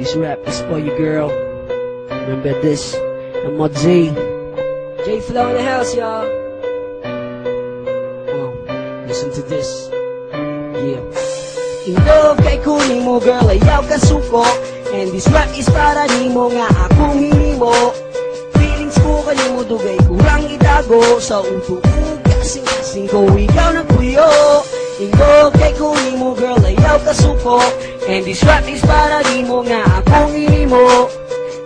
This rap is for you, girl. Remember this. I'm Mod Z. J-Flow in the house, y'all. Listen to this. Yeah. In love kay kunin mo, girl, ayaw ka suko. And this rap is para ni mo nga akong hinimo. Feelings ko kanimo dugay kurang itago. Sa uto ko kasing-kasing ko ikaw nagpuyo. In love kay kunin mo, girl, ayaw ka suko. And this rap is para ni mo nga akong hinimo.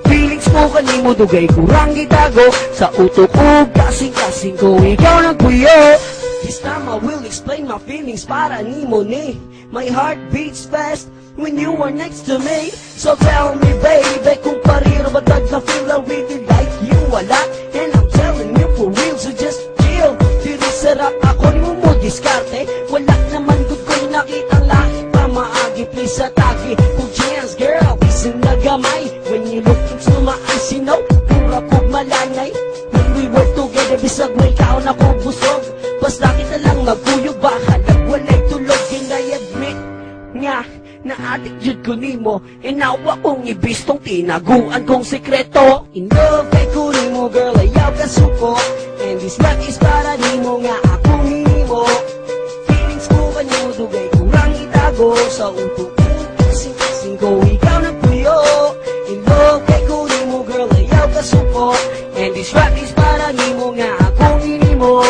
Feelings ko kanimo dugay kurang itago. Sa uto ko kasing-kasing ko ikaw nagpuyo. This time I will explain my feelings para nimo ni. My heart beats fast when you are next to me. So tell me baby, kung pariro ba tag na feel I really like you a lot. And I'm telling you for real, so just chill. Dili sarap ako ni mo diskarte. Wala naman good kung nakitang lahi pa maagi. Please atagi kung chance girl, isang nagamay. When you look into my eyes, you know pura kong malanay. When we were together, bisag may kaon ako busog. Basta kita lang magkuyog, baka nagwalay tulog. And I admit nga na attitude ko nimo. And nawa kong ibistong tinaguan kong sekreto. In love kay kunin mo, girl, ayaw ka suko. And this rap is para nimo nga akong hinimo. Feelings ko kanimo dugay kurang itago. Sa uto ko kasing-kasing ko ikaw nagpuyo. In love kay kunin mo, girl, ayaw ka suko. And this rap is para nimo nga akong hinimo.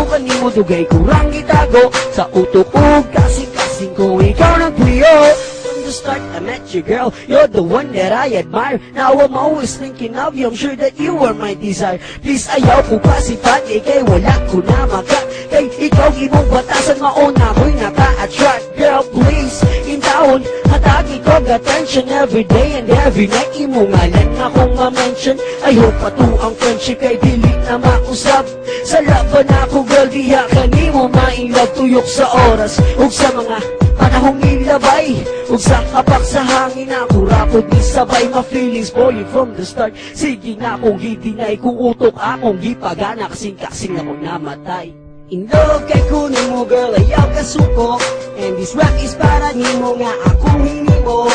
Kanimo dugay kurang itago. Sa uto ko kasing-kasing ko ikaw nagpuyo. From the start I met you, girl, you're the one that I admire. Now I'm always thinking of you, I'm sure that you are my desire. Please ayaw ko pasipag, kay wala ko na maga. Kay ikaw imong batasan, mauna ko'y naka-attract. Girl, please, in taon hatagi ko attention every day and every night. Imo ngalan akong ma-mention. I hope pa to ang friendship kay dili na mausap. Sa laban ako, girl, diha kanimo mailag tuyok sa oras ug sa mga panahong ilabay. Ug sa kapak sa hangin ako rapod ni sabay my feelings for you from the start. Sige na kung hidinay kung utok akong gipagana kasing-kasing ako namatay. In love kay kunin mo, girl, ayaw ka suko. And this rap is para nimo nga akong hinimo.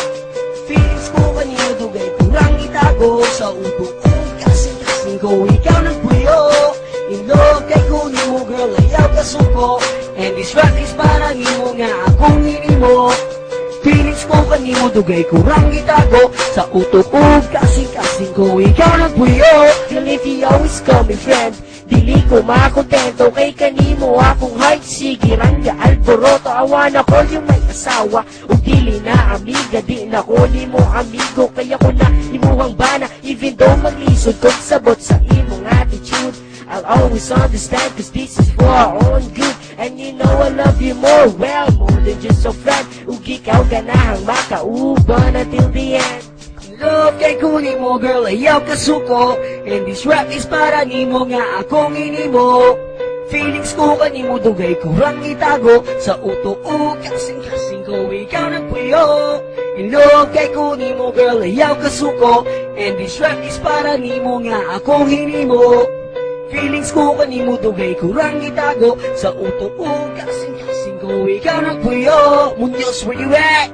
Feelings ko kanimo dugay kurang itago. Sa utok ko kasing-kasing ko ikaw nagpuyo. In love kay kunin mo, girl, ayaw ka suko. And this rap is para nimo nga akong hinimo. Feelings ko kanimo dugay kurang itago. Sa uto ko kasing-kasing ko ikaw nagpuyo. And if you always call me friend, dili ko makontento kay kanimo akong heart. Sige rangga alboroto, awan ako yung may asawa. O dili na amiga, di na ko ni mo amigo. Kaya ko na imuhang bana, even though maglisod kong sabot sa imong attitude. I'll always understand, cause this is for our own good. And you know I love you more, well, more than just a friend. Ug ikaw ganahang makauban until the end. Love kay kunin mo, girl, ayaw ka suko. And this rap is para nimo nga akong hinimo. Feelings ko kanimo dugay kurang itago. Sa uto ko kasing-kasing ko ikaw nagpuyo. In love kay kunin mo, girl, ayaw ka suko. And this rap is para nimo nga akong hinimo. Feelings ko kanimo dugay kurang itago. Sa uto ko kasing-kasing ko ikaw nagpuyo. Munyos, where you at?